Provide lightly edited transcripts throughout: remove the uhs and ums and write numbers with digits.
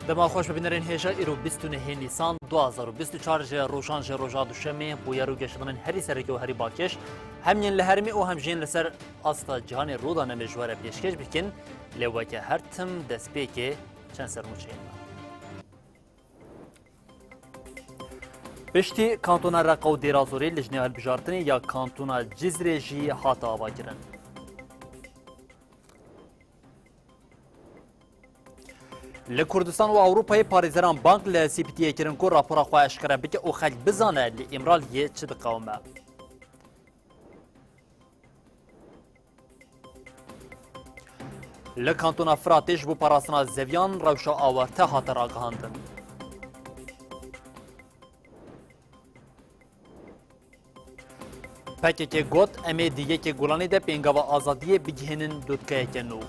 دما خوش ببینرین هیجا ایرو 29 نیسان 2024 جه روشان جه روژا دوشمه بو یارو گشتنن هری سرکی و هری باکش همین لهرمی او همجین لسر استا جهان رودانه مجوره پیشکش بکن لوکه هر تم دست پیکه چند سر موچین پشتی کانتونا رقا و دیرازوری لجنه هلبجارتنی یا کانتونا جزره جی حاتا آوا کرن. لکردستان و اروپای پاریزران بانک لسی پی تی کرن کو راپورا خواه اشکره بکه او خلق بزانه لی امرال یه چه دقومه. لکانتونا فراتش بو پاراسنا زویان روشا آورته هات راگهاندن. پکی که گوت امی دیگه که گولانی ده پینگاوا آزادی بگهنن دودکه کنو.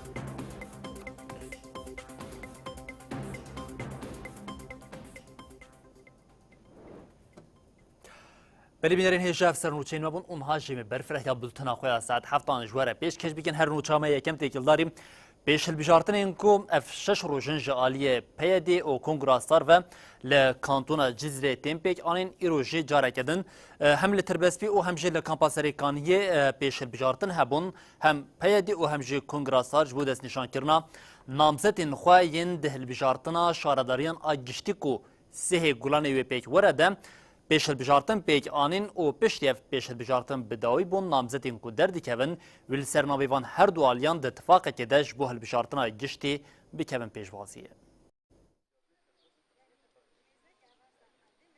بلی بینرین هیچ افسر نوچین مبون اونها جیمی برفره یا بلتنا خواه ساعت هفتان جواره پیش کش بگن هر نوچامه یکم تیکل داریم پیش البجارتن اینکو اف شش روژن جالیه پیدی و کنگراستار و لکانتونا جزره تیمپیک آنین ایروژی جاره کدن هم لتربسپی و هم جی لکامپاسریکانیه پیش البجارتن هبون هم پیدی و هم جی کنگراستار جبود اس نشان کرنا نامزتین خواه ین ده البجارتنا شارداریان آگشتی کو سه گلانه و پیک ورده پیش البجارتن پیک آنین و پشتیف پیش البجارتن بداوی بون نامزدین کو دردی کون ویل سرناویوان هر دو آلیان ده اتفاق کدش بو البجارتنا گشتی بکون پیشوازیه.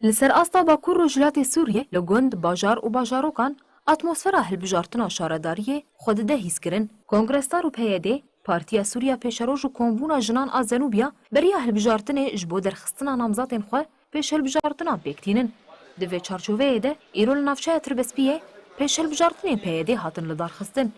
لسر استا باکور رجلات سوریه لگوند باجار و باجاروکان اتمسفرا هلبجارتنا شارداریه خود ده هیس کرن کنگرستار و پیده پارتیا سوریا پیشروج و کنوونا جنان آزنوبیا بریا هلبجارتن جبو درخستنا نامزاتین خواه پیش هلبجارتنا بکتینن. دوی چارچوبه ده ایرول نافچه تربسپیه پیش هلبجارتنی پیده هاتن لدار خستن.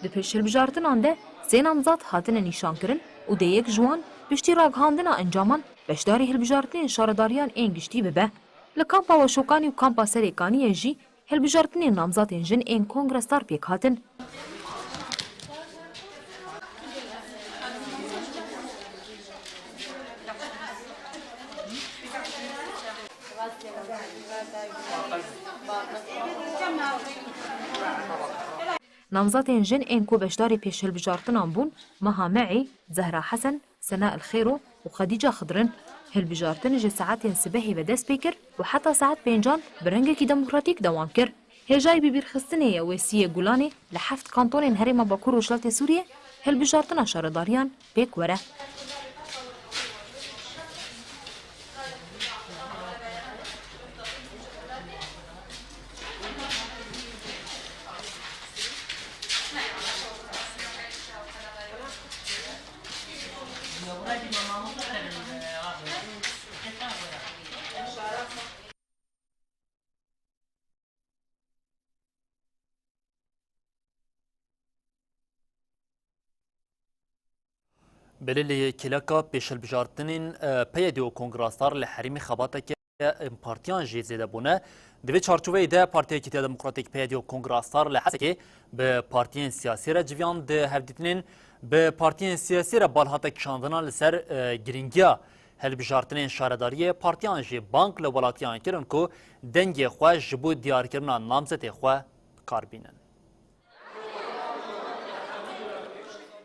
ده پیش هلبجارتنان ده سه نامزاد هاتن نیشان کرن و ده یک جوان پشتی راگهاندنا انجامان بشداری هلبجارتنی شارداریان این گشتی ببه. لکامپا و شوکانی و کامپا سریکانی جی هلبجارتنی نامزاد انجن این کنگرستار پیک هاتن. نامزاد انجن این کو بشداری پیش هلبجارتنان بون مها معی، زهرا حسن، سناء الخيرو وخديجة خضرن هالبجارتن جي ساعات سباهي بدس بيكر وحتى ساعات بينجان برنجكي ديمقراطيك دوام كر هجاي ببيرخستنية ويسية جولاني لحفت كانتونين هريما باكور وشلات سوريا هالبجارتنا شارداريان بيك ورا. بلیلی کلاکا پیش البجارتنین پیدی و کنگراستار لحرمی خباته که پارتیان جی زیده بونه دوی چارچوبه ده پارتی کتیا دموکراتیک پیدی و کنگراستار لحظه که به پارتیان سیاسی را جویان ده هفدیتنین به پارتیان سیاسی را بالهاته کشاندنا لسر گرینگیا هلبجارتنین شارداری پارتیان جی بانک لولاتیان کرن که دنگ خواه جبو دیار کرنا نامزد خواه کاربینن.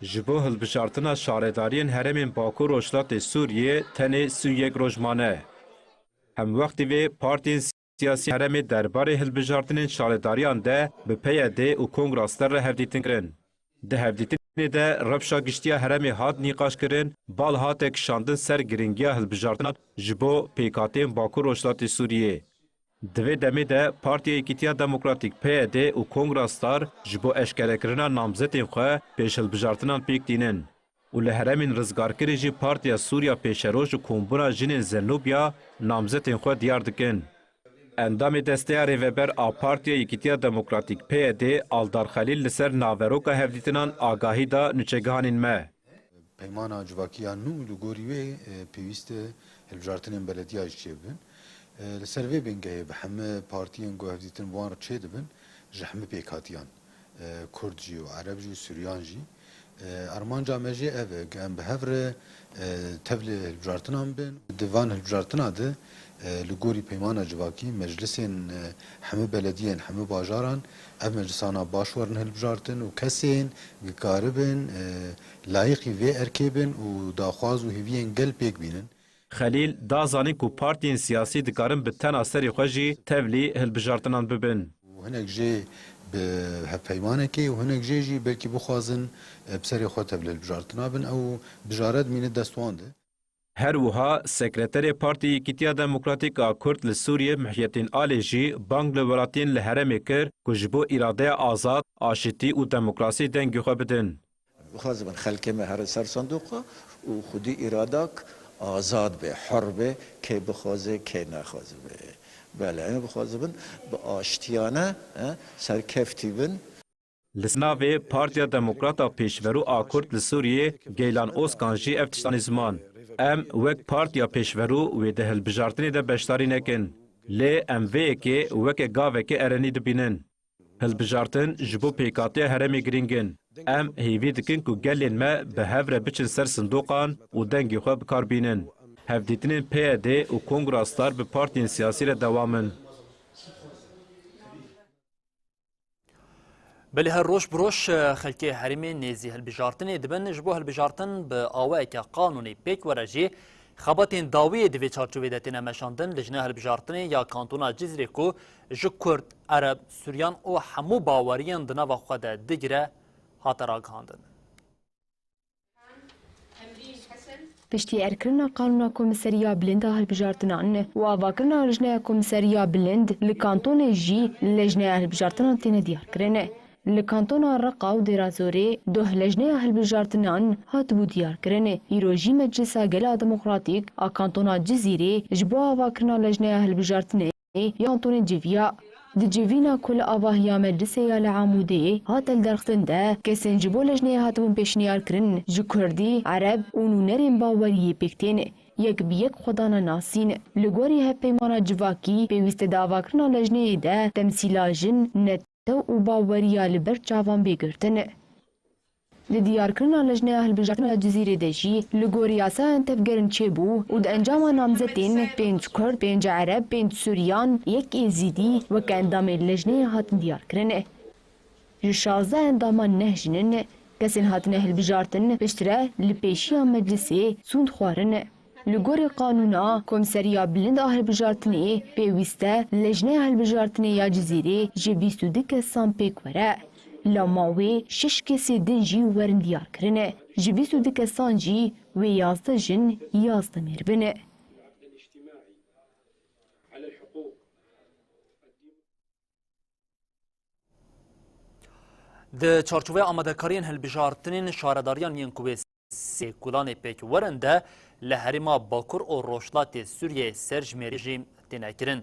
جبو هلبجارتنا شارداریان هرمین باکور وشلات سوریه تنه سویگ روزمانه. هم وقتی وی پارتین سیاسی هرمی درباره هلبجارتنین شارداریان ده به پیده و کنگراستر را هفدیتن کرن. ده هفدیتن ده ربشا گشتیا هرمی هات نیقاش کرن بال هات اکشاندن سر گرینگیا هلبجارتنا جبو پیکاتین باکور وشلات سوریه. دوی دمی ده پارتی ایکیتیا دموکراتیک پیده و کنگراستار جبو اشکره کرنا نامزتین خواه پیش هلبجارتنان پیک دینن. و لهرمین رزگارکری جی پارتیا سوریا پیشروش و کومبونا جنین زنوبیا نامزتین خواه دیار دکن. اندام دستیار ریوبر آ پارتیا یکیتیا دموکراتیک پیده آلدار خلیل لسر ناوروکا هفدیتنان آگاهی دا نچگانین مه. پیمانا جواکیا نو لگوریوی پیوست هلبجارتن بلدیاج چه بن لسروی بنگه به همه پارتیان گوهدیتن وان چه دبن جهمه پیکاتیان کردجی و عربجی و سوریانجی ارمان جامعه اوه گم به هفر تبل هلبجارتن هم بن دیوان هلبجارتن ده لگوری پیمانا جواکی مجلسین همه بلدیان همه باجاران اف مجلسانا باشورن هلبجارتن و کسین گکاربن لایقی و ارکبن و داخواز و هیوین گل پیک بینن خلیل دازانی کو پارتین سیاسی دکارن به تن اثری خوشی تبلی هلبجارتنان ببن. و هنک جی به هفیمانه کی و هنک جی بلکی بخوازن بسری خود تبلی هلبجارتنا بن او بجارت مین دستوانده. هر وها سکرتر پارتی یکیتیا دموکراتیک کرد لسوریه محیطین آلیجی بانگ لولاتین لحرم کر کجبو اراده آزاد آشتی و دموکراسی دنگی خواه بدن. بخواز من خلق ما هر سر صندوقه و خودی ارادک آزاد به حر به که بخوازه که نخوازه به بله این بخوازه بن به آشتیانه سرکفتی بن لسناوی پارتیا دموکراتا پیشورو آکرد لسوریه گیلان اوسکانجی افتشتانی زمان. ام وک پارتیا پیشورو و ده هلبجارتنی ده بشتاری نکن. لی ام وی که وک گاوه که ارنی دبینن. هلبجارتن جبو پیکاتی هرمی گرینگن. ام هیوی دکن که گلین ما به هفره بچن سر صندوقان و دنگی خواه بکار بینن. هفدیتنین پیاده و کنگراستار به پارتین سیاسی را دوامن. بله هر روش بروش خلکی حرمی نیزی هلبجارتن دبن جبو هلبجارتن به آوه که قانونی پیک ورجی خباتین داوی دوی چارچوبی دتین مشاندن لجنه هلبجارتن یا کانتونا جزری کو جو کرد عرب سوریان و همو باوریان دنا و خود دگره هاترا گاندن. پشتی ارکرنا قانونا کمیسریا بلند هلبجارتنان و آواکرنا لجنه کمیسریا بلند لکانتون جی لجنه هلبجارتنان تینه دیار کرنه. لکانتونا رقا و درازوری دوه لجنه هلبجارتنان هات بو دیار کرنه. ایروژی مجلسا گلا دموکراتیک آکانتونا جزیره جبو آواکرنا لجنه هلبجارتنه یا انتون جیویا. د جیوینا کل آواهیا مجلسه یا لعاموده هات الدرختن ده کسین جبو لجنه هاتبون پیشنیار کرن جو کردی عرب اونو نرین باوری پیکتینه. یک بیک خدانا ناسین لگوری هف پیمانا جواکی پیوست داوا کرنا لجنه ده تمثیلاجن نت و باوریا لبر چاوان بگرتن. لدیار کرنا لجنه هلبجارتنا جزیره دجی لگوریاسا انتفگرن چه بو و ده انجام نامزتین پینج کرد پینج عرب پینج سوریان یک ایزیدی و که اندام لجنه هاتن دیار کرنه. جشازه اندام نهجنن کسین هاتن هلبجارتن پشتره لپیشی مجلسه سوند خوارن. لگور قانونا کمیسریا بلند هلبجارتنی پیوسته لجنه هلبجارتنی یا جزیره جبیستو دک سان پیک وره. لاماوی شش کسی دنجی ورن دیار کرنه. جبیستو دک سان جی و 11 جن 11 مربنه. د چارچوبه آمادهکاریان هلبجارتنین شارداریان یین کوبه سیکولان پیک ورنده لحرما باکور و روشلات سوریه سرج رژیم تنکرن.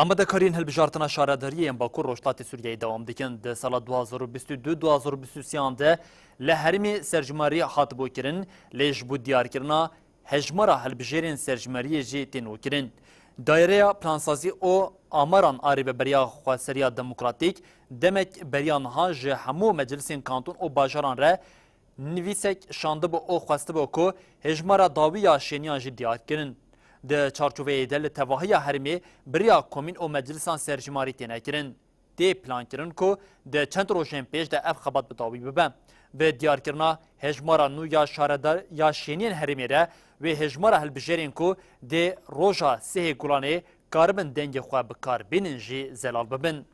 آمادهکاریان هلبجارتنا شارداری باکور روشلات سوریه دوام دکن د سال 2022-2023 ده لحرمی سرجماری حاتبو کرن لیجبو دیار کرنا هجمارا هلبجارین سرجماری جی تنو کرن. دایره پلانسازی او آماران آریب بریا خواسریا دموکراتیک demek beryanha ji hemû meclisên kanton û bajaran re nivîsek şandibû û xwestibû ku hejmara dawiya şêniyan jî diyar kirin. Di çarçoveyê de li tevahiya herîmê biriya komîn û meclisan serjîmarî têne kirin. Tê plan kirin ku di çend rojên pêş de ev xebat bi dawî bibe. Bi diyarkirina hejmara nû ya şaredar ya şêniyên herîmê re wê hejmara hilbijêrên ku dê roja sihê gulanê karibin dengê xwe bi kar bînin jî zelal bibin.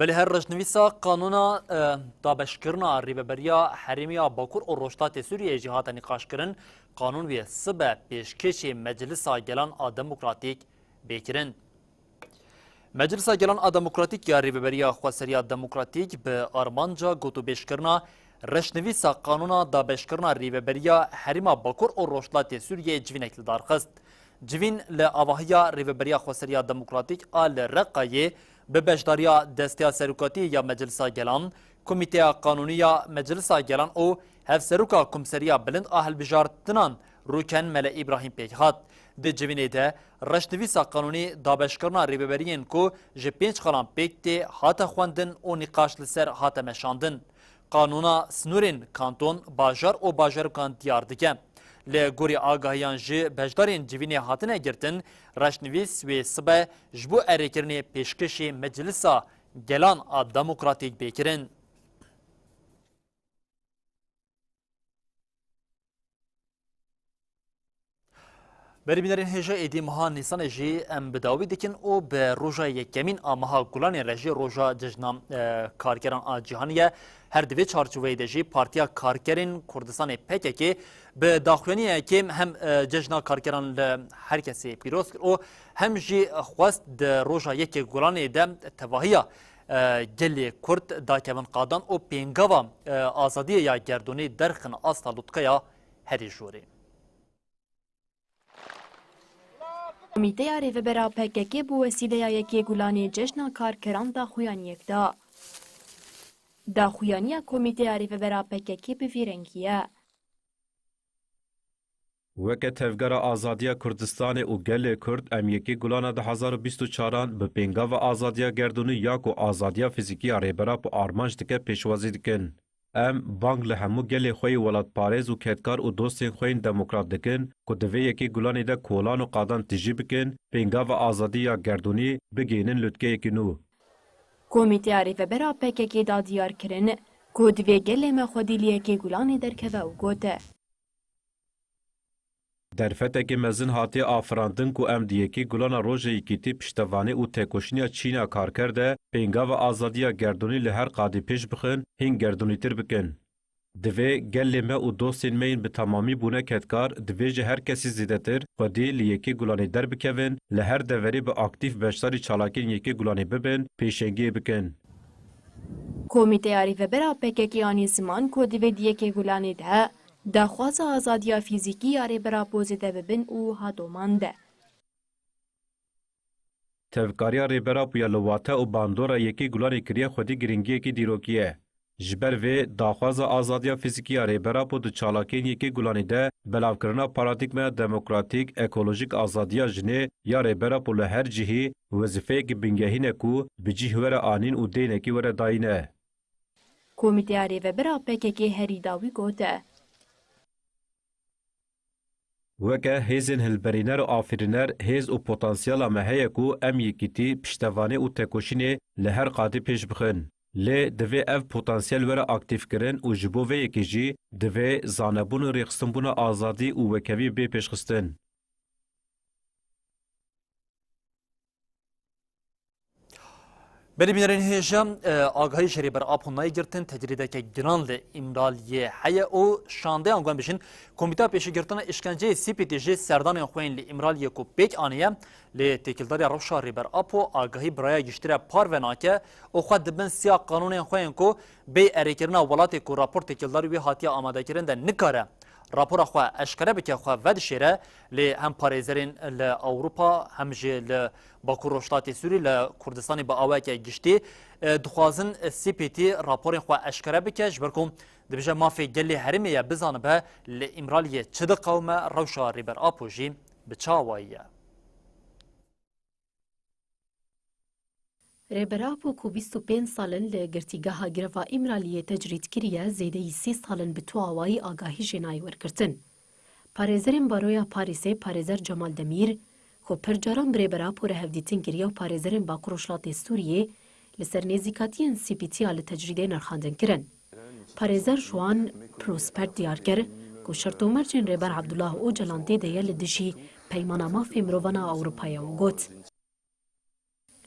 بله هر رجنویسا قانونا دابشکرنا ریببریا حریمیا باکور و روشتات سوریه جهات نقاش کرن قانون وی سبه پیشکش مجلسا گلان دموکراتیک بکرن. مجلسا گلان دموکراتیک یا ریببریا خواسریا دموکراتیک به آرمانجا گوتو بشکرنا رجنویسا قانونا دابشکرنا ریببریا حریما باکور و روشتات سوریه جوینک دار خست. جوین لآواهیا ریببریا خواسریا دموکراتیک آل رقایه به بشداریا دستیا سروکاتی یا مجلسا گلان کمیته قانونی یا مجلسا گلان او هف سروکا کمسریا بلند آهل بجارتنان روکن مل ابراهیم پیکهات د جوینه ده رشتویسا قانونی دابشکرنا ریببرین کو جه 5 خلان پیکتی هاتا خواندن او نقاش لسر هاتا مشاندن قانونا سنورین کانتون باجار او باجارکان دیار دکه لگوری آگاهیان جه بجدارین جوینه هاتنه گرتن رشنویس و سبه جبو ارکرنی پیشکشی مجلسا گلان دموکراتیک بیکرن. بری بینرین هجا ایدی مها نیسان جی ام بداوی دکن او به روژا یکمین آمها گلان رژی روژا ججنام کارگران جهانیه هر دوی چارچوبه دجی پارتیا کارگرین کردستان پککی به داخلینی که هم ججنا کارگران هر کسی پیروز او هم جی خواست د روژا یک گلان دم تواهیا گلی کرد داکوان قادان او پینگاوا آزادی یا گردونی درخن آستا لطقیا هری جوری. کمیته ریوبرا پککی بو وسیله یکی گلانی جشن کارکران داخویانیک دا. داخویانی کمیته ریوبرا پککی بفیرنگیه. وکه تفگر آزادی کردستان او گل کرد ام یکی گلان 2024 به پینگا و آزادی گردونی یا کو آزادی فیزیکی ریبرا پو آرمانج دکه پیشوازی دکن. ام بانگ له همو گلی خوی ولات پارێز û ketकार û dostên xwe yên demokrat dikin ku divê yekê gulanê de kolan û qadan tijî bikin pêngava azadî ya gerdûnî bigênin lûtkeyekî nû. Komîteya Rêvebera PKK da diyar kirin ku divê gelê me xwedîliyekê gulanê derkeve û gote. Derfetekê mezin hatiye afirandin ku em di yekê gulana rojê yekîtî piştevanî û têkoşîniya Çîna karker de pêngava azadiya gerdûnî li her qadî pêş bixin hîn gerdûnîtir bikin. Divê gelê me û dostên me yên bi tamamî bûne ketkar divê ji her kesî zêdetir xwedî li yekê gulanê derbikevin li her deverê bi aktif beşdarî çalakên yekê gulanê bibin pêşengiyê bikin. Komîteya Rêvebera PKK anî ziman ku divê di yekê gulanê de daxwaza azadiya fîzîkî ya rêbera pozê de bibin û hadoman de. Tevkariya rêbera ya li wate û bandora yekê gulanê kiriye xwedî giringiyekî dîrokî ye. Ji ber vê daxwaza azadiya fîzîkî ya rêbera di çalakên yekê gulanê de belavkirina paradîgmeya demokratîk ekolojik azadiya jinê ya rêbera li her cihî wezîfeyekî bingehîn e ku bi cih were anîn û deynekî were dayîne. Komîteya Rêvebera PKK herî dawî gote. Weke hêzên hilberîner û afirîner hêz û potansiyela me heye ku em yekîtî piştevanî û tekoşînê li her qadî pêş bixin. Lê divê ev potansiyel were aktivkirin û ji bo vê yekê jî divê zanebûn û rêxistinbûna azadî û wekevî bê pêşxistin. بری بینرین هیجم آگاهی شری بر آپونای گرتن تجریده که گران ل امرالیه حیا او شانده آنگوان بشین کمیته پیشی گرتن اشکنجه CPTJ سردان خوین ل امرالیه کو پیک آنیه ل تکیلداری روشا ری بر آپو آگاهی برای گشتره پار و ناکه او خود دبن سیا قانون خوین کو بی اریکرنا ولات کو راپور تکیلداری وی هاتیا آماده کردن ده نکاره راپور خو اشکره بکه خو ود شیره ل هم پاریزرین ل اوروپا هم جه ل باکو روشتات سوری ل کردستان با اوه که گشتی دخوازن CPT راپور خو اشکره بکه جبرکم دبیجه مافی گلی هرمی یا بزانه به ل امرالیه چد قومه روشا ریبر آپوژی بچاواییه رێبەرا بۆ 25 ساڵن لە گرتیگەها گرەڤا ئیمرالیە تەجریت کریە زێدەی 30 ساڵن bi تواوایی ئاگاهی ژێنایی وەرگرتن. پارێزەرên باروya Parîsê parêzer Cemal Demîr xwe pircaran bi rêbera pûre hevdîtin kiriye û parêzerên Bakur Rojhilatê Sûriyê li ser nêzîkatiyên CPT ya li tecrîdê nirxandin kirin. Parêzer Joan Prospert diyar kir ku şertomercên rêber Abdullah Öcalan tê de ye li dijî peymana mafê mirovana Ewropaya û got.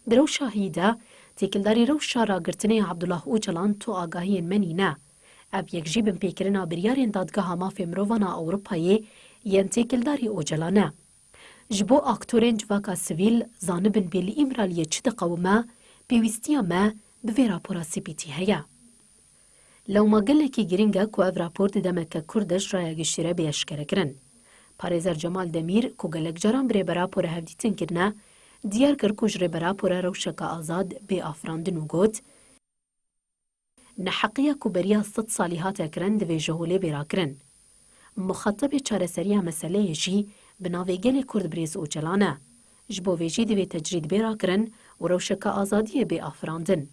Di rewşa de têkildarî rewşa ragirtinê Abdullah Öcalan tu agahiyên me nîne. Ev yek jî bin pêkirina biryarên dadgeha mafê mirovana Ewropayê yên têkildarî Öcalan e. Ji bo aktorên civaka sivîl zanibin bê li îmraliyê çi diqewime, pêwîstiya me bi vê rapora CPT heye. Lewma gelekî giring e ku ev rapor di demeke Kurdiş raya giştîre bêeşkere kirin. Parêzer Cemal Demîr ku gelek caran bi rêbera pûre hevdîtin kirine, دیار کر کو جربرا پورا روشکا آزاد بی افراندن و گوت نحقیه کو بریا 100 سالی هاته کرن دوی جهوله بیرا کرن. مخاطب چارەسەریya meseleyê jî bi navê gelê Kurd birêz û celane. Ji bo vê jî divê tecrîd bêra kirin û rewşeka azadiyê bê afirandin.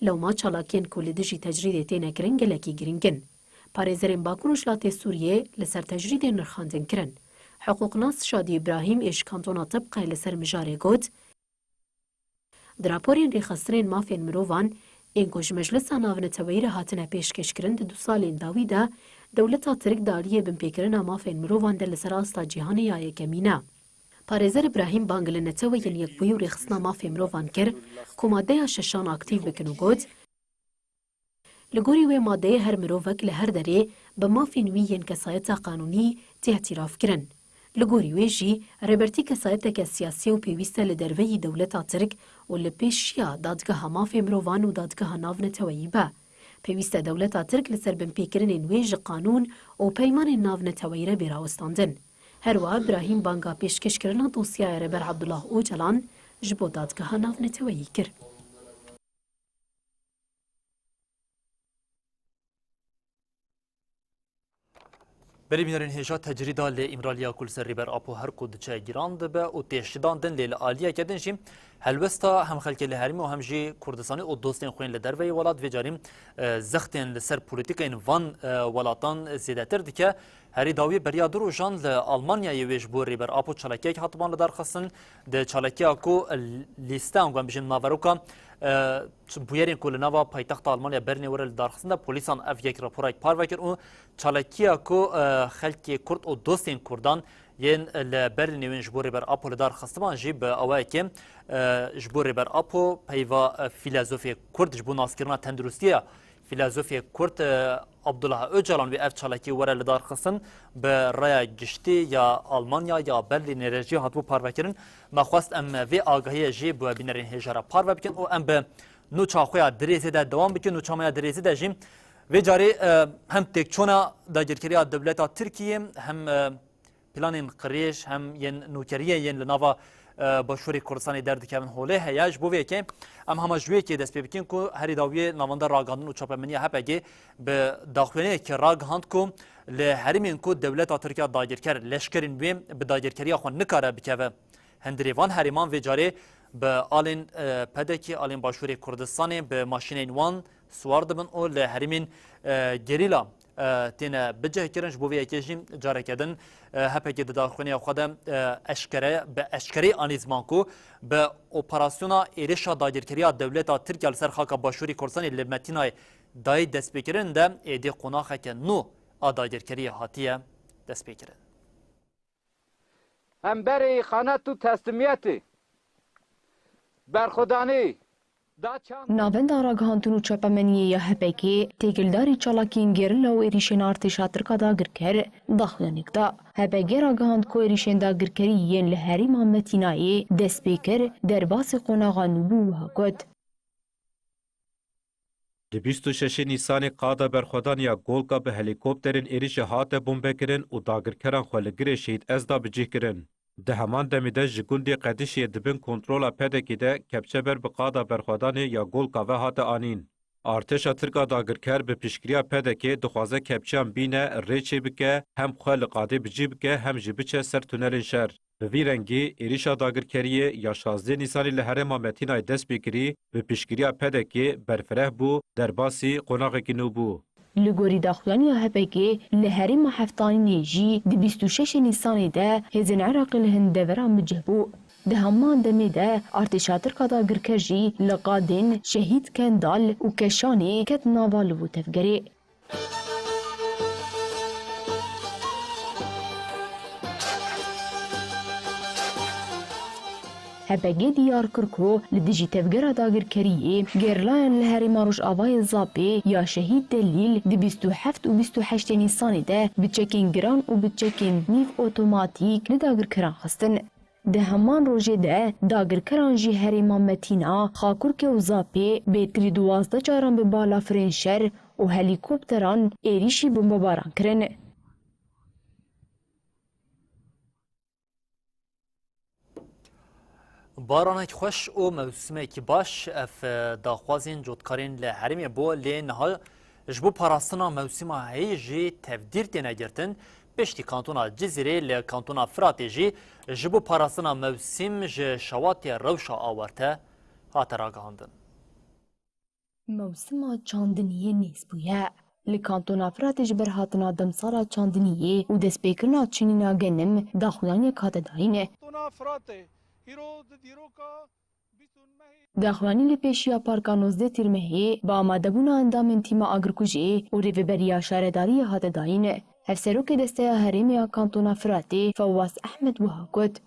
Lewma çalakiyên ku li dijî tecrîdê têne kirin gelekî giring in. Parêzerên Bakur û Şilatê Sûriyê li ser tecrîdê nirxandin kirin. Hiqûqnas Şadî İbrahîm ê ji kantona Tibqay li ser mijarê got, di raporên rêxistinên mafên mirovan ên ku ji Meclisa Navneteweyî re hatine pêşkêşkirin di 2 salên dawî de Dewleta Tirk daliyê binpêkirina mafên mirovan de li ser asta cîhanê ya yekemîn e. Parêzer İbrahîm bang li neteweyên yekbûyî û rêxistina mafên mirovan kir ku maddeya şeşan aktiv bikin û got li gorî wê maddeyê her mirovek li her derê bi mafên wî yên kesayeta qanûnî tê îtiraf kirin. Li gorî wê jî rêbertî kesayeteke siyasî û pêwîst e li derveyî Dewleta Tirk û li pêşiya dadgeha mafên mirovan û dadgeha navneteweyî be. Pêwîst e Dewleta Tirk li ser binpêkirinên wê ji qanûn û peymanên navneteweyî re bêrawestandin. Her wiha İbrahîm banga pêşkêşkirina dosyaya Reber Abdullah Öcalan ji bo dadgeha navneteweyî kir. بری بینرین هجا تجریدا لی امرالیا کل سر ریبر آپو هر کود چه گیران دبه و تشدان دن لیل آلیا کدن جیم هلوستا هم خلک لهرمی و هم جی کردستانی و دوستین خوین لدروی ولات و جاریم زختین لسر پولیتیکین وان ولاتان زیادتر دیکه هری داوی بریا درو جان ل آلمانیا یویش بور ریبر آپو چالکیک حتمان لدار خستن د چالکیا کو لیستان گم بجن ماوروکا بویرین کل نوا پایتخت آلمانیا برنی ورل دار خستن پلیسان اف یک راپورای پاروکر و چالکیا کو خلک کرد و دوستین کردان ین لبرنی وین جبور ریبر آپو لدار خستمان جی به اوای که جبور ریبر آپو پیوا فیلسوفی کرد جبو ناسکرنا تندرستیه فیلسوفی کرد عبدالله öcalan ve ev çalaki were li dar xistin bi raya giştî ya Almanya ya Berlînê jî hatibû parvekirin maxwast em vê agahiya jî bi bînerên hêjara parve bikin û em bi nûça xwe ya dirêzê de dewam bikin nûçameya dirêzî de jî vê carî hem têkçûna dagirkeriya dewleta Tirkiyê hem planên qirêj hem yên nûkeriyê yên li nava başûrê Kurdistanê derdikevin holê heye ji bo vê yekê em hema ji wê yekê dest pê bikin ku herî dawiyê navenda ragandin û çapemeniya HPG bi daxuyaniyekê ragihand ku li herîmên ku dewleta Tirkiya dagirker leşkerên wê bi dagirkeriya xwe nikare bikeve hendirê van herêman vê carê bi alên pedekî alên başûrê Kurdistanê bi maşînên wan swar dibin û li herîmên gerîla têne bicekirin ji bo vê yekê jî careke din HPG di daxuyaniya xwe de bi eşkereyê anî ziman ku bi operasyona êrişa dagirkeriya dewleta Tirkiya li ser xaka başûrê Kurdistanê li Metînayê dayê destpêkirin de êdî qonaxeke nû a dagirkeriyê hatiye destpêkirin. Emberê xanet û teslimiyetê berxwedanî Navenda ragihandin û çepemeniyê ya HPG têkildarî çalakiyên gerilla û êrîşên artêşa Tirka dagirker daxuyanîk da. HPG ragihand ku êrîşên dagirkerî yên li herêma Metînayê dest pê kir derbasê qonaxa nûbû wiha got. Di 26 Nîsanê qada berxwedaniya Golka bi helîkopterên êrişê hate bombekirin û dagirkeran xwe li girê Şehîd Ezda bicih kirin. Di heman demê de ji gundê Qedişiyê dibin kontrola pedekê de kepçeber bi qada berxwedanê ya Golka ve hate anîn. Artêşa Tirka dagirker bi piştgiriya pedekê dixwaze kepçeyan bîne rê çê bike hem xwe li qadê bicî bike hem jî biçe ser tunelên şer. Bi vî rengî êrişa dagirkeriyê ya 16 Nîsanê li herêma Metînayê dest pê kirî bi piştgiriya pedekê berfireh bû derbasî qonaxekî nû bû. Li gorî daxuyaniya HPG li herêma Heftanînê jî di 26 Nîsanê de hêzên Iraqê li hindeveran bicih bû. Di heman demê de artêşa Tirka dagirker jî li qadên Şehîd Kendal û Keşanê ket nava li vû tevgerê. HPG diyar kir ku li dijî tevgera dagirkeriyê gerlayan li herêma Rojavayê Zapê ya Şehîd Delîl di 27 û 28 Nîsanê de bi çekên giran û bi çekên nîv otomatîk li dagirkeran xistin. Di heman rojê de dagirkeran jî herêma Metîna, Xakurke û Zapê bêtirî 12 caran bi balafirên şer û helîkopteran êrişî bombebaran kirin. بارانك خوش او موسمێکی باش اف داخوازین جوتکارین ل حریم بو ل نها جبو پاراستنا موسما هی جی تفدیر تینه گرتن پشتی کانتونا جزیره ل کانتونا فراتی جی جبو پاراستنا موسم ج شواتی روشا آورته هاتر آگاهاندن. موسما چاندنیه نیز بویه. لکانتونا فراتش برهاتنا دمسارا چاندنیه و دسپیکرنا چنینا گنم داخلانی کات داینه. داخلانی لپیشیا پارکا 19 تیرمهی با آمادبونا اندامن تیما آگرکوژی و ریوبریا شارداری هات داینه. هفسروک دسته هرمیا کانتونا فراتی فواز احمد وهاکوت.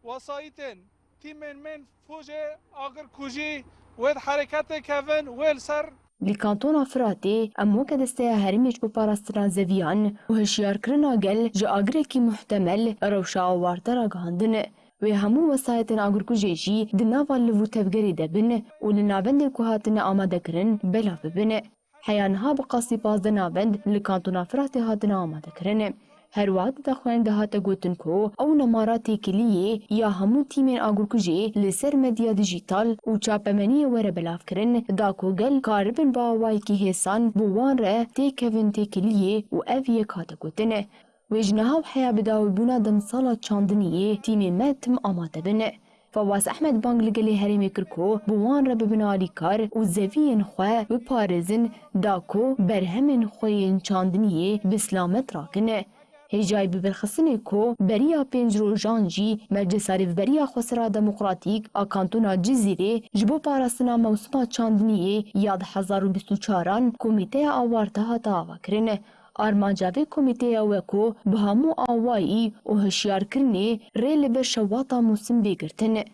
وسایتن تیمن من فوجه آگرکوژی وید حرکت کفن ویل سر لکانتونا فراتی امو که دسته هرمیش بو پاراستران زویان و هشیار کرنا گل جا آگرکی محتمل روشا آوارتر آگاهاندن و همو وسایتن آگرکوژیجی دناوال لفو تفگری دبن و لنابند کوهاتن آماده کرن بلا ببن. حیانها بقاسی باز دنابند لکانتونا فراتی هاتن آماده کرن. هر وقت داخلان دهات گوتن کو او نماراتی کلیه یا همو تیمین آگرکوژی لسر مدیا دیجیتال و چاپمنی وره بلاف کرن دا کو گل کاربن با آوائی کی حسان بوان ره تی کون تی کلیه و اویه کات گوتن. ویجنها و حیا بداوی بونا دم سالا چاندنیه تیمین متم آماده بنه. فواز احمد بانگ لگلی هریمی کرکو بوان را ببنالی کار و زوین خواه و پارزن دا کو برهمن خوین چاندنیه بسلامت راکنه. هجای ببرخصنه کو بریا پنج روزان جی مجلس بریا خسرا دموکراتیک آکانتونا جزیره جبو پاراستنا موسما چاندنیه یاد 2024 کمیته آوارته هاتا آوا کرنه. آرمانجاوی کمیته وکو به همو آوایی و هشیار کرنه ریل به شواتا موسم بگرتنه.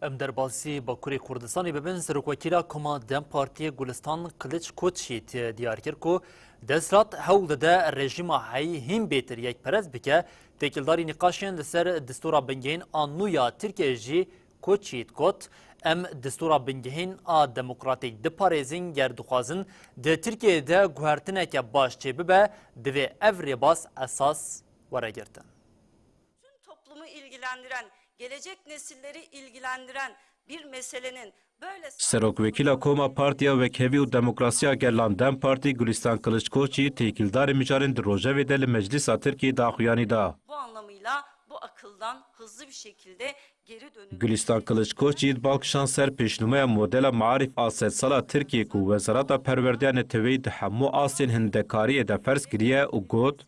ام در بازی با کوری کردستانی ببین سرکوکیلا کماندن پارتی گلستان قلچ کوچیت دیار کرد که دسترات حول ده رژیم هایی هم بیتر یک پرز بکه تکیلداری نقاشین لسر دستورا بنگهین آنویا ترکیه جی کوچیت کت ام دستورا بنگهین آ دموکراتیک ده پارێزین گردخوازن ده ترکیه ده گوهرتنه که باش چه ببه دوی evri bas esas veregertin. Tüm toplumu ilgilendiren, gelecek nesilleri ilgilendiren bir meselenin böyle... Serokvekila Koma Partiya Vekhevi u Demokrasiya Gelan Dem Parti Gülistan Kılıçkoçi tekildarı micarın Rojavê de li Meclisa Tirkiye daxuyanî da. Bu anlamıyla bu akıldan hızlı bir şekilde geri dönüp... Gülistan Kılıçkoçi balkşan ser pêşnûmeya modela Maarif a sedsala Tirkiye ku Wezarata Perwerdeyanê Tevê di hemû asên hindekariyê de ferz kiriye û got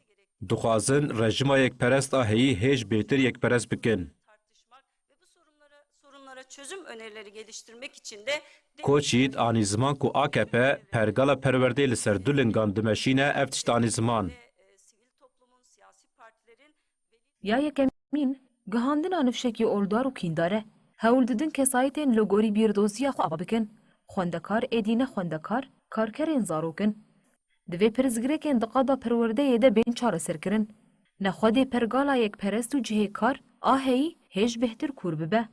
dixwazin rejima yekperest a heyî hêj bêtir yekperest bikin. sorunlara çözüm önerileri geliştirmek için de Koçît anî ziman ku AKP pergala perwerdê li ser du lingan dimeşîne ev tişt anî ziman. sivil toplumun, siyasi partilerin یا یکمین گهاندن نفشکی اولدار و کینداره هول ددن کسایتین لوگوری بیردوزیا خو آبا بکن خوندکار ادینه خوندکار کارکرین زاروکن دوی پرزگرکن دقادا پرورده یده بین چاره سرکرن نخوادی پرگالا یک پرست و جهه کار آهی هیچ بهتر کور ببه.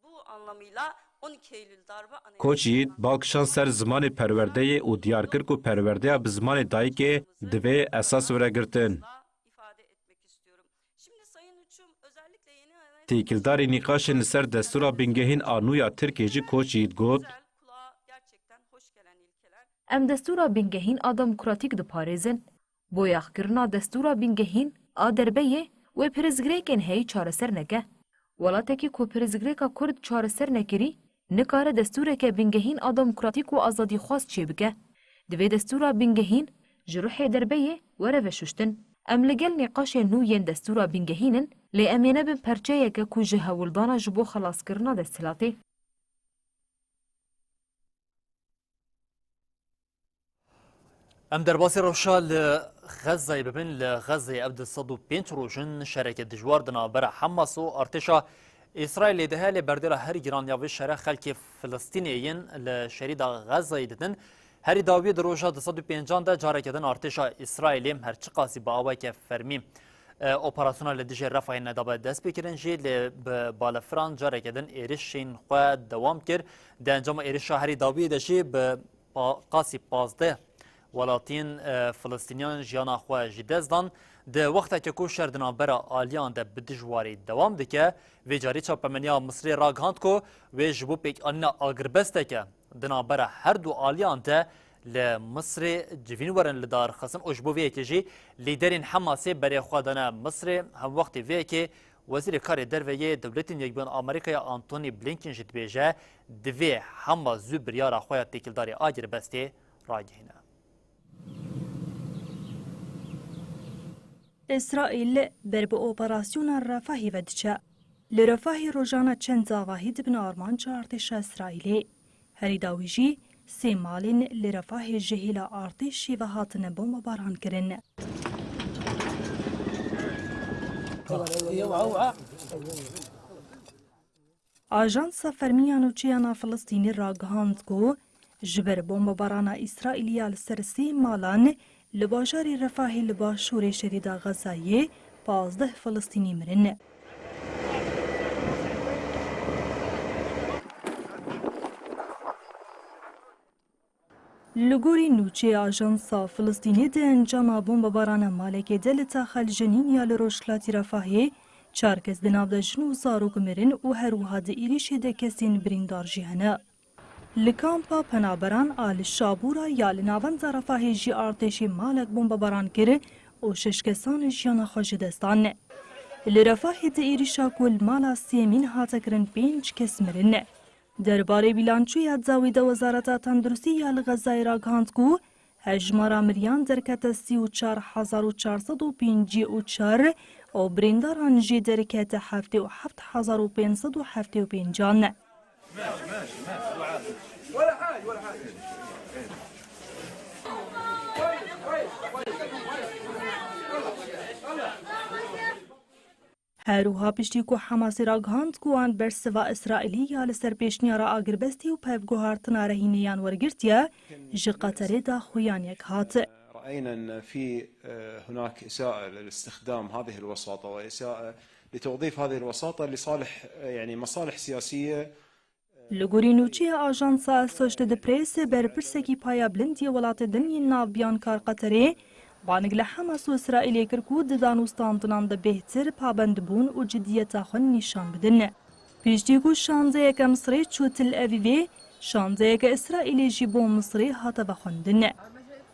bu anlamıyla 12 Eylül darbe Koçît balkşan ser zimanê perwerdeyê û diyar kir ku perwerdeya bi zimanê dayîkê divê esas veregirtin. ifade etmek istiyorum. Şimdi Sayın Uçum özellikle yeni Têkildarê nîqaşên li ser destûra bingehîn a nû ya Tirkiye jî Koçît got kulağa gerçekten hoş gelen ilkeler. ام دستورا بینگهین آ دموکراتیک دپارێزن بۆ یاخکردنا دستورا بینگهین ئا دەربەیە وێ پرزگرێکên heyî çareser neke welatekî ku prizgirêka Kurd çareser nekirî nikare destûreke bingehîn a demokratîk û azadîxwaz çê bike divê destûra bingehîn ji ruhê derbeyê were veşuştin em li gel nîqaşên nû yên destûra bingehînin lê em ê nebin perçeyeke ku ji hewildana ji bo xelaskirina desthilatê. ام در باسی روشا لغزه ببین لغزه عبد الصدو پینچ روشن شرکت دجوار دنا برا حماس و ارتشا اسرائیل ده ل بردلا هر گران یاوی شرک خلک فلسطینیین لشرید غزه ددن هر داوی دروشا 205 ده جارکدن ارتشا اسرائیل هر چقاسی با اوای که فرمی اپراسیونال دجه رفع ندابه دست بکرن جی ل بالفران جارکدن ایرشین خو دوام کر د انجام ایرش هر داوی دشی به قاسی 15 ولاتین فلسطینیان جیانا خو جی دزدان د وقت که کو شردنابرا آلیان ده بدجواری دوام دکه و جاری چاپمنیا مصری راگهاند کو و جبو پیک آننا آگربسته که دنابرا هر دو آلیان ده لمصر جوین ورن لدار خصن اجبو وی که جی لیدرین حماسه برای خودانه مصر هم وقت وی که وزیر کار درویه دولت یکبان آمریکا آنتونی بلینکن جد بیجه دوی همه زو بریارا خواه تکیلداری آگر بسته راگهینه. اسرائیل بر به اپراسیون رفاهی ودچه. لرفاهی روزانه چند زاواهی دبن آرمانچ ارتش اسرائیلی. هری داویجی سی مالین لرفاه جهیل ارتشی و هاتن بوم باران کرن. آژانس فرمیانوچیانا فلسطینی راگهاند کو جبر بوم باران اسرائیلی لسر سی مالان لباجار رفاهی لباشور شدید غزایی 15 فلسطینی مرن. لگوری نوچه آژانسا فلسطینی ده انجام بمباران مالک دل تاخل جنین یا لروشلاتی رفاهی 4 کس دناب ده جنو زاروگ مرن و هروها ده ایریش ده کسین بریندار جهنه. لکامپا پنابران آل شابورا یا لناون رفاهی جی ارتشی مالک بمباران کره و 6 کسان جیان خوش دستان. لرفاهی ده ایریشا کل مالا سیمین هاتکرن 5 کس مرن. درباره بیلانچوی زاویده وزارت تندرستی یا غزای راگهاند کو هجمارا مریان درکت 34,454 و برینداران جی درکت 77,575. هروها پشتی کو حماس راگهاند کو آن برسوا اسرائیلی یا لسر پیشنیارا آگربستی و پیفگوهارتنا رهینیان ورگرتیا جی قطره دا خویان یک هات. رأينا أن في هناك إساءة لاستخدام هذه الوساطة وإساءة لتوظيف هذه الوساطة لصالح يعني مصالح سياسية. لگورینوچی آژانسا سوشت پریس بر پرسکی پایا بلندی ولات دنی ناو بیانکار قطره بانگ لحماس و اسرائیل کرکود دانوستاندنان ده بهتر پابند بون و جدیت خون نشان بدن. پیشتی کو شانزه یک مصری چو تل اویوی شانزه یک اسرائیل جیبو مصری هاتا بخوندن.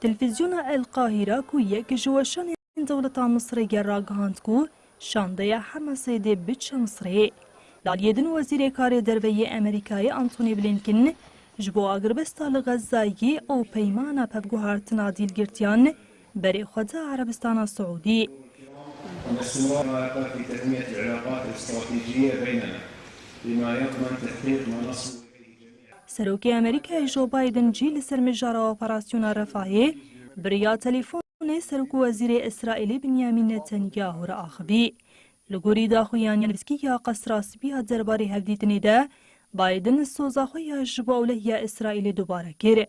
تلفزیون القاهره کو یک جوشان دولت مصری راگهاند کو شانده حماسه ده بچ مصری. دالیدن وزیر کار دروی امریکای آنتونی بلینکن جبو آگربستا لغزایی او پیمانا پفگوهارتنا دیلگرتیان بري خدا عربستان السعودي. والاستمرار ما يقال في تنمية العلاقات الاستراتيجية بيننا بما يضمن تحقيق ما نصل إليه جميعا. سروكي أمريكا جو بايدن جي لسرمجارة أوبراسيون رفاهي بريا تليفون سروك وزير إسرائيل بنيامين نتنياهو رأخبي. لغوري داخويان ينبسكي يا قصراس بيها درباري هفديتني دا بايدن السوزاخويا جباوله يا إسرائيل دوباره كير.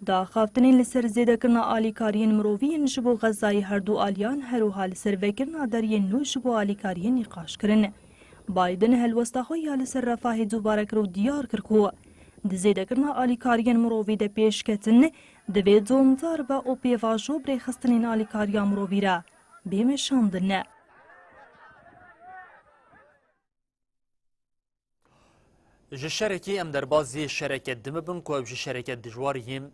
دا خافتنین لسر زیده کرنا آلیکارین مرووین جبو غزای هر دو آلیان هروها لسر وکرنا درین نو جبو آلیکارین نقاش کرن. بایدن هلوستاخوی یا لسر رفاه دوباره کرو دیار کرکو. د زیده کرنا آلیکارین مرووی ده پیش کتن دوی دومدار با او پیواجو بری خستنین آلیکاریا مرووی را بیمشاندن. جه شرکی ام در بازی شرکت دمبن که جه شرکت دجواریم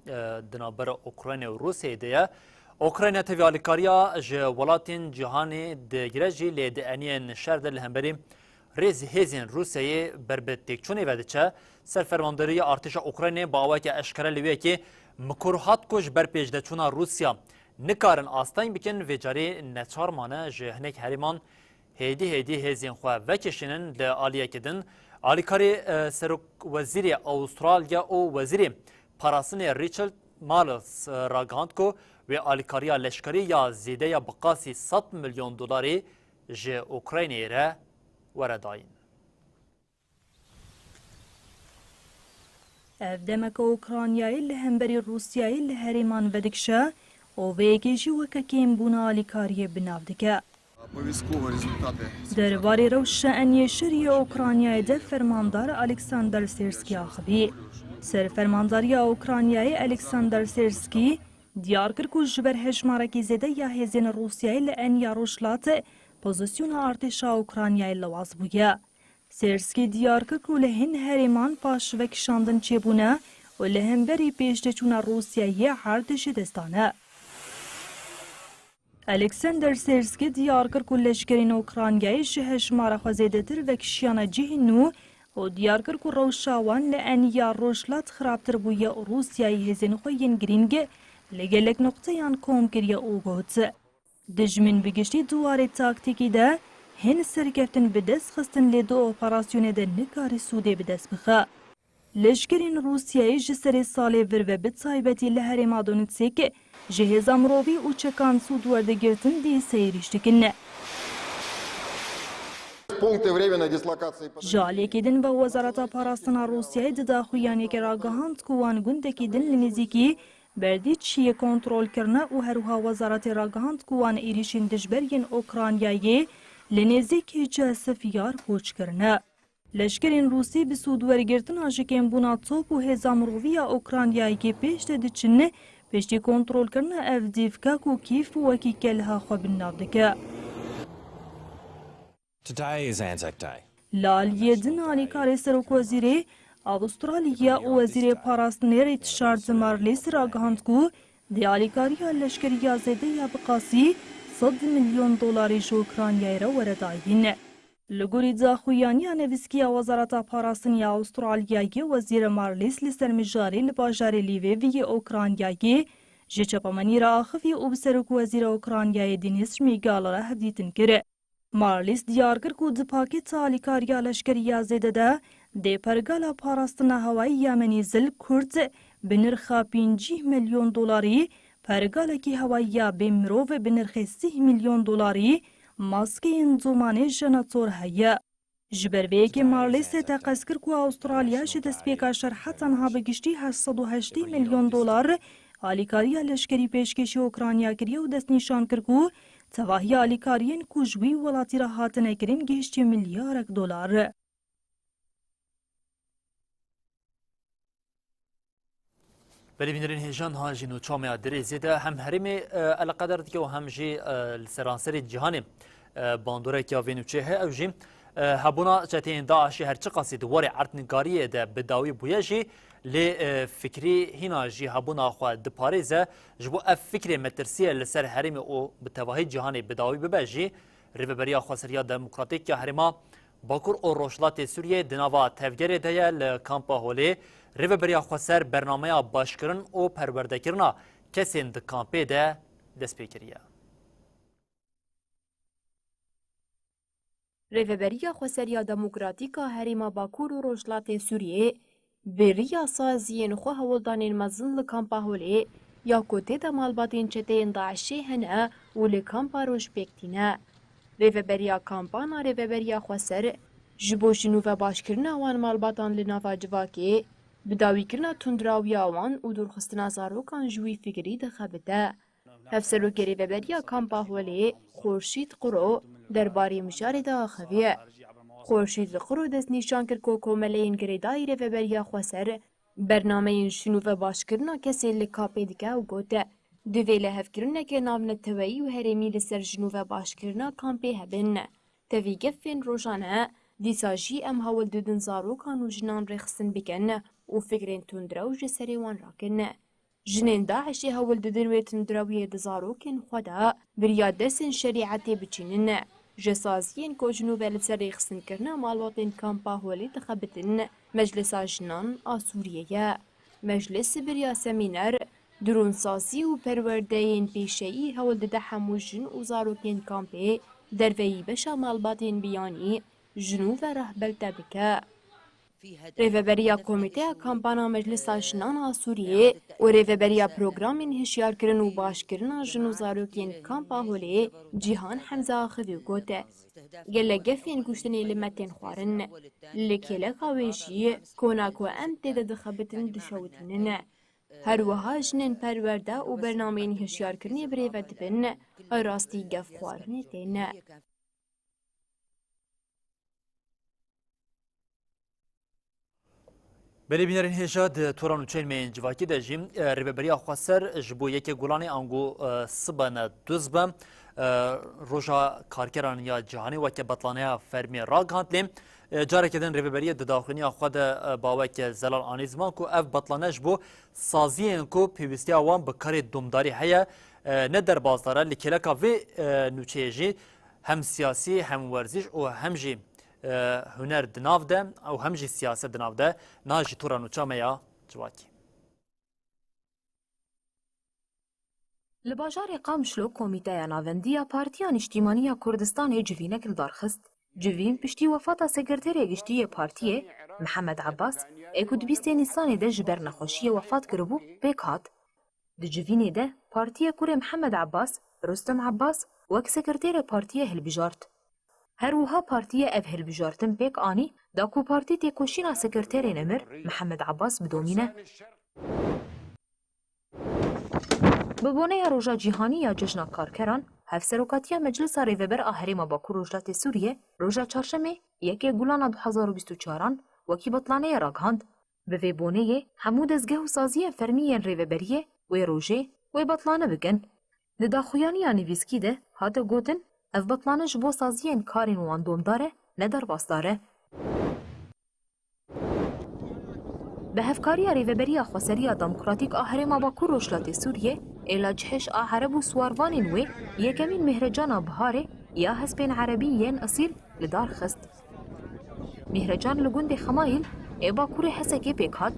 دنابر اوکراین و روسیه ده اوکراین تفی آلیکاریا جه ولاتین جهانی دگرجی لید انین شهر دل همبری ریز هزین روسیه بربت تکچونی وده چه سرفرمانداری ارتش اوکراین با آوه که اشکره لیوه که مکروهات کش بر پیجده چونا روسیا نکارن آستین بکن و جاری نچار مانه جه هنک هریمان هیدی هزین خواه وکشنن لآلیه کدن آلیکاری سرک وزیر استرالیا و وزیر پاراسن ریچارد مالس راگاند کو و آلیکاریا لشکری یا زیده یا بقاسی 100 میلیون دلاری جه اوکراینی را ورداین. افدمک اوکراینیای لهمبری روسیای لهریمان ودکشه و ویگیجی وککیم بونا آلیکاری بنافدکه. درباره روش شأنی شری اوکراینیای ده فرماندار الکساندر سیرسکی آخبی. سر فرمانداری اوکراینیای الکساندر سیرسکی دیار کرد که جبر هجمارکی زده یا هزین روسیای لأنیا روشلات پوزیسیون ارتشا اوکراینای لواز بویا. سرسکی دیار کرد که لهن هریمان پاش وکشاندن چیبونه و لهم بری پیشده چون روسیای ارتش دستانه. الکساندر سرسکی دیار کرد که لشکرین اوکراینای هجمار خوزیده تر وکشیانه جهنو و دیار کرد که روشاوان لأنیا روشلات خرابتر بویا روسیای هزین خوین گرینگ لگلک نقطه یان کوم کریه او گوت. دجمن بگشتی دواره تاکتیکی ده هن سرکفتن به دست خستن لیدو اپراسیون ده نکاری سوده به دست بخوا. لشکرین روسیای جسر ساله ور و بتایبتی لحرما دونتسیک جهاز امروی و چکان سود ورده گرتن دی سیریشتکن. جالی کدن و وزارت پاراستنا روسیای داخویانی که راگهاند کوان گنده کدن لنزیکی بردی چیه کنترل کرنه و هروها وزارت راگهاند کوان ایریشین دجبرین اوکراینایی لنزیکی جاسفیار کوچ کرنه. لشکرین روسی به سود ورگرتن آجکین بونا توپ و هزامروی اوکراینایی که پیش دچنه پیشتی کنترل کرنه افدیفکا کو کیف و وکی کلها خواب نادکه. Today is Anzac Day. لالیه دنالی کاری سروک وزیره استرالیا و وزیر پاراستنی ریچارد مارلیس را گهاند کو دیالیکاری لشکری زده یا بقاسی 100 میلیون دلاری اوکراینایی را ورداین. لگوری داخویانی نویسکی وزارت پاراستنی استرالیایی وزیر مارلیس لسرمجاری لباجاری لیوی اوکراینایی جچپامنی را آخفی و بسروک وزیر اوکراینایی دینیس شمیگال را هدیتن کرد. مارلیس دیار کرد که دپاکی تالیکاری لشکری زده ده دی پرگالا پاراستنا هوایی یمنی زل کرد بنرخ 5 میلیون دلاری پرگالا کی هوایی بمرو و بنرخ 3 میلیون دلاری ماسکی انزومانی جناتور هیا. جبروی که مارلیس تقص کرد که استرالیا شد سپیکا شرحه تنها بگشتی 880 میلیون دلار آلیکاری لشکری پیشکشی اوکراینیا کریه و دست نشان کرد که تواهی آلیکاریین کجوی ولاتی را هاتنه کرین گشتی میلیارد دلار. بلی بینرین هجان هاجین و چامه دریزی ده هم هرمی القدر دیگه و هم جی سرانسری جهانی باندوره که وینوچه او جی هبونا جتین داعشی هرچی قصید واری عرضنگاری ده بداوی بویا جی لی فکری هینا جی هبونا خواه دپاریزه جبو اف فکری مترسیه لسر هرمی او بتواهی جهانی بداوی ببجی ریوبریا خواسریا دموکراتیک یا هرما باکور او روشلات سوریه دناوا تفگری ده لکامپا هولی ریوبریا خواسر برنامه باشکرن او پروردکرنا کسین ده کامپی ده دست پیکریه. ریوبریا خواسریا دموکراتیکا هرما باکور و روشلات سوریه بریا سازین خو هولدانین مزن لکامپا هولی یا کوته دا مالباتین چتین داعشی هنه و لکامپا روش بکتینه. ریوبریا کامپانا ریوبریا خواسر جبو جنوب باشکرن وان مالباتان لنافا جواکی بداوی کرنا تندراوی آوان و دورخستنا زاروکان جوی فکری دخبته. هفسروک ریوبریا کامپا هولی خورشید قرو درباری مجاری دا خویه. خورشید قرو دست نیشان کرد که کوملین گریدای ریوبریا خواسر برنامه جنوب باشکرنا کسی لکاپی دکه و گوته. دوی لحفکرنه که نامن تویی و هرمی لسر جنوب باشکرنا کامپی هبن. توی گفین روشانه دیساجی ام هول دودن زاروکان و جنان رخصن بکن و فکرین تندرو جسری وان راکن. جنین داعشی هول دودن و تندروی دزاروکن خدا بریا دسن شریعتی بچینن. جسازین که جنوب لسر رخصن کرنا مالواتین کامپا هولی دخبتن مجلس جنان آسوریه. مجلس بریا سمینر درونسازی و پروردهین پیشهی هول ده هموشن و زاروکین کامپی دروی بشا مالباتین بیانی جنوب رهبر تبکه. ریوبریا کمیته کامپانا مجلس شنان سوریه و ریوبریا پروگرامین هشیار کرن و باش کرن جنو زاروکین کامپا هولی جیهان حمزه خدو گوته. گله گفین گوشتنی لمتین خوارن لکیله قویشی کناکو ام تیده دخبتن دشوتنن. هر وها جنین پرورده و برنامین هشیار کرنی بریوت بن راستی گف خوارنی تینه. بلی بینرین هجاد توران و چین من جواکی دژیم ریبریا خسر جبو یکی گولانی آنگو سبنا دوزبم روجا کارکران یا جهانی وکی بطلانه فرمی راگ هاتلیم جاره کدن ریبریا داخلی خود باوک زلال آنیزمان کو اف بطلانه جبو سازی کو پیوستی آوان بکار دومداری هیا نه در بازداره لکلکا و نوچهجی هم سیاسی هم ورزش و هم جی هنر دناو ده او هم جی سیاست دناو ده ناجی تورا نوچامه یا جواکی لباجار قامشلو کمیته ناوندی پارتیان اجتماعی کردستان جوینک دارخست جوین پشتی وفات سکرتری گشتی پارتیه محمد عباس اکود 20 نیسان ده جبر نخوشی وفات کربو بیکات ده جوین ده پارتیه کور محمد عباس رستم عباس وک سکرتری پارتیه هلبجارت هروها پارتیه اف هلبجارتن بیک آنی دا کو پارتی تکوشینا سکرتری نمر محمد عباس بدومینه ببونه روژا جیهانی یا جشن کارکران هفسروکاتیا مجلس ریوبر آهریم باکو روجلات سوریه روژا چارشمه یکی گولان 2024 وکی بطلانه راگهاند به وی بونه همو دزگه و سازی فرمی ریوبریه و روژه و بطلانه بگن لدا خویانی نویسکی ده هاته گوتن اف بطلانه جبو سازی کارین وان دومداره ندار باستاره به هفکاری ریوبری خسری دموکراتیک آهریم باکو روجلات سوریه ایلاجهش عرب و سواروان وی یکمین مهرجان بهاره یا حسبین عربیین اصیل لدار خست. مهرجان لگوند خمایل ایبا کوری حسکی پیکات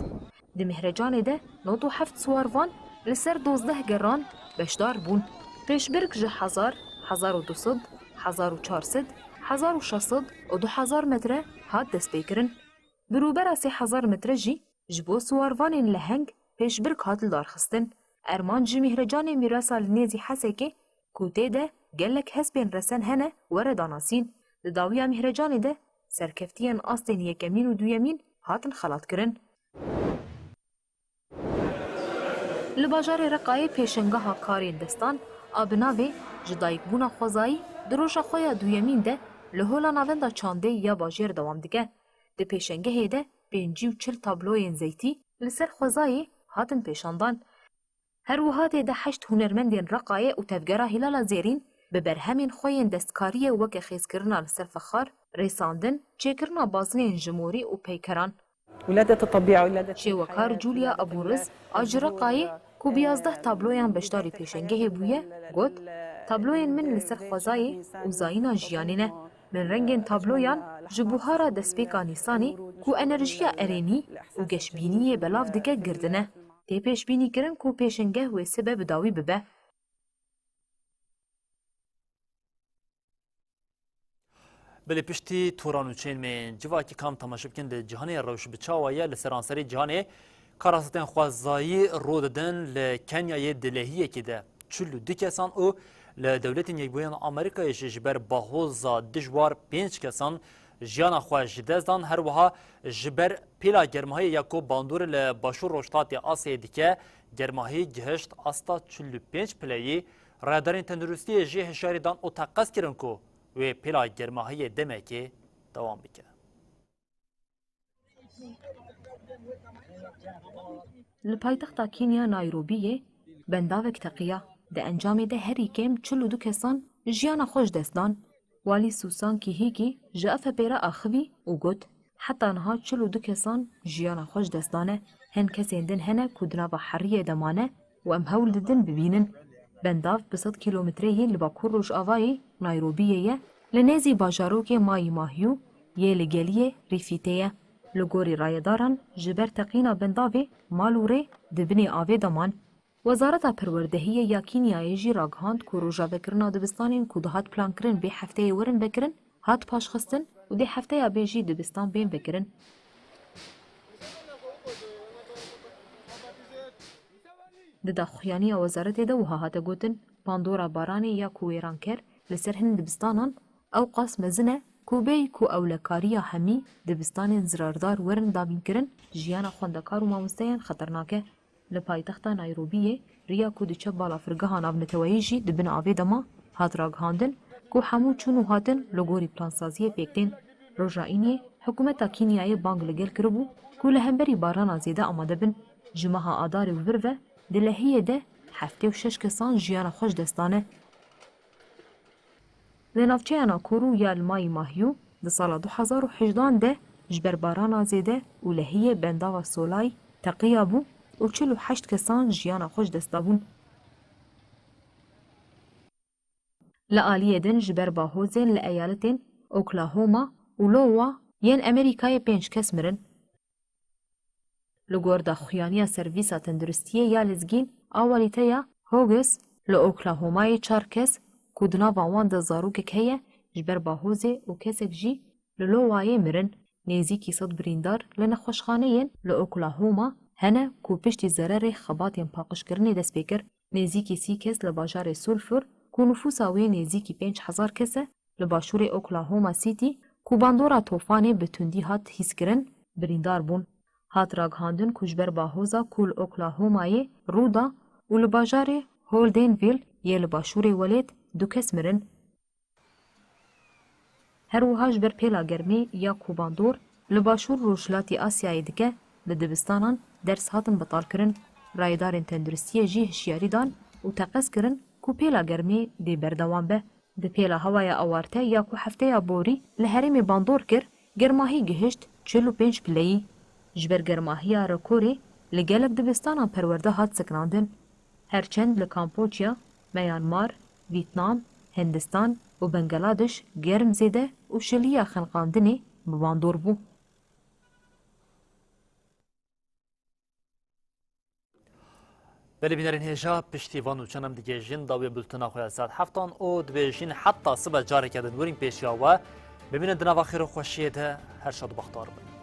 ده مهرجان ده 97 سواروان لسر 12 گران بشدار بون. پیشبرگ جه 1000 1200 1400 1600 و 2000 متر هات دست بیکرن. بروبر 3000 متر جی جبو سواروان لهنگ پیشبرگ هات لدار خستن. ارمان جی مهرجان میراسا لنیزی حسکه کوته ده گلک حسبین رسن هنه ورداناسین داویا مهرجان ده سرکفتیان آستین یکمین و دویمین هاتن خلات کرن. لباجار رقای پیشنگاه کارین دستان آبناوی جدایک بونا خوزایی دروش خویا دویمین ده لهولا ناوندا چانده یا باجیر دوام دیگه ده پیشنگه ده 50 تابلوین زیتی لسر خوزایی هاتن پیشاندان هر وهات ده 8 هنرمندین رقایه و تفگره هلال زیرین به برهمین خوین دستکاریه وک خیزکرنا لسر فخار ریساندن چیکرنا بازنین جمهوری و پیکران ولادة الطبيعة ولادة شوکار جولیا ابورز آج رقایه کو 11 تابلویان بشداری پیشنگه بویه گوت تابلوین من لسر خوزایی و زاینا جیانینه من رنگین تابلویان جبوهارا دسپیکا نیسانی کو انرژیا ارینی و گشبینی بلاف دیگه گردنه تی پیش بینی کرن کو پیشنگه و سبب داوی ببه. بله پشتی توران و چین من جواکی کام تماشا بکن ده جهانی روش بچاویه لسرانسری جهانی کاراستین خوازایی رو دادن لکنیای دلهیه که ده چلو دو کسان او لدولت یکبویان آمریکا جبر باهوزا دجوار 5 کسان جیانا خواهش دزدان هر وها جبر پیلا گرماهی یکو باندور لباشور روشتات آسیه دیکه گرماهی گهشت آستا 45 پلایی رادارین تندرستی جی هشاریدان او تقص کرن کو و پیلا گرماهی دمکی دوام بکه. لپایتخت کینیا نایروبیه بنداوک تقیه ده انجام ده هری کم 42 کسان جیانا خوش دستان والی سوسان کی هیکی جاف پیرا اخوی او گوت حتی نها 42 کسان جیانا خوش دستانه هن کسین دن هنه کدنا با حریه دمانه و ام هول دن ببینن بنداف بسط کیلومتری لباکور روش آوایی نایروبیه لنزی باجاروک مای ماهیو یه لگلیه ریفیتیه لگوری رایداران جبر تقینا بنداوی مالوره دبنی آوی دمان وزارت پروردهی یا کینیای جی راگهاند کو روژا بکرنا دبستانین کو دهات پلان کرن به هفته ورن بکرن هات پاش خستن و ده هفته بیجی دبستان بین بکرن. ده خویانی وزارت ده وها هات گوتن باندورا بارانی یا کو ایران کر لسر هند دبستانان او قاس مزنه کو بی کو اولکاریا همی دبستانین زراردار ورن دابین کرن جیانا خوندکار و مامستین خطرناکه. لپایتخت نایروبیه ریا کو دچه بالا فرگاه ناو نتوایی جی دبن آوی دما هات راگهاندن کو همو چونو هاتن لگوری پلانسازی پیکتین روژا اینی حکومت کینیای بانگ لگل کربو کو له هەمبەری بارانە زێدە ئامادە بن ji meha Adarê û vir ve di lehiyê de 76 kesan jiyana xwe ji dest dane. Li navçeya Nakoru ya li mayî Mahiyû di sala 2018 de ji ber barana zêde û lehiyê bendava Solay teqiya bû û 48 kesan jiyana xwe ji dest dabûn. Li aliyê din ji ber bahozên li eyaletên Oklahoma û Iowa yên Amerîkayê 5 kes mirin. Li gor daxuyaniya Servîsa Tenduristiyê ya Lizgîn a walîteya Hughes li Oklahomayê 4 kes ku di nava wan de zarokek heye ji ber bahozê û kesek jî li Iowayê mirin. Nêzîkî 100 birîndar li nexweşxaneyên li Oklahoma hene ku piştî zererê xebatên paqijkirinê dest pê kir. Nêzîkî 30 kes li bajarê Sulphur ku nüfusa wê nêzîkî 5000 kes e li başûrê Oklahoma City ku bandora tofanê bi tundî hat hîskirin birîndar bûn. Hat ragihandin ku ji ber bahoza ku li Oklahomayê Ruda û li bajarê Holdenville yê li başûrê Welêt 2 kes mirin. Her wiha ji ber pêla germê ya ku bandor li başûr Rojhilatê Asyayê dike li dibistanan ders hatin betalkirin. Raydarên tenduristiyê jî hişyarî dan û teqez kirin ku pêla germê dê berdewam be. Di pêla hewaya awarte ya ku hefteya borî li herêmê bandor kir, germahî gihişt 45 pileyî. Ji ber germahiya rekorê li gelek dibistanan perwerde hat sikinandin. Herçend li Kamboçya, Myanmar, Vîetnam, Hindistan û Bangladeş germ zêde û şiliya xenqandinê bi bandor bû. Belê hêja piştîvan û çanem digêjin dawê bultuna xwe ya saet 7 û dibêjin heta sibe carekê din werîn pêşiya we bibînin di nava xêr û xweşiyê de her şad û bextar bin.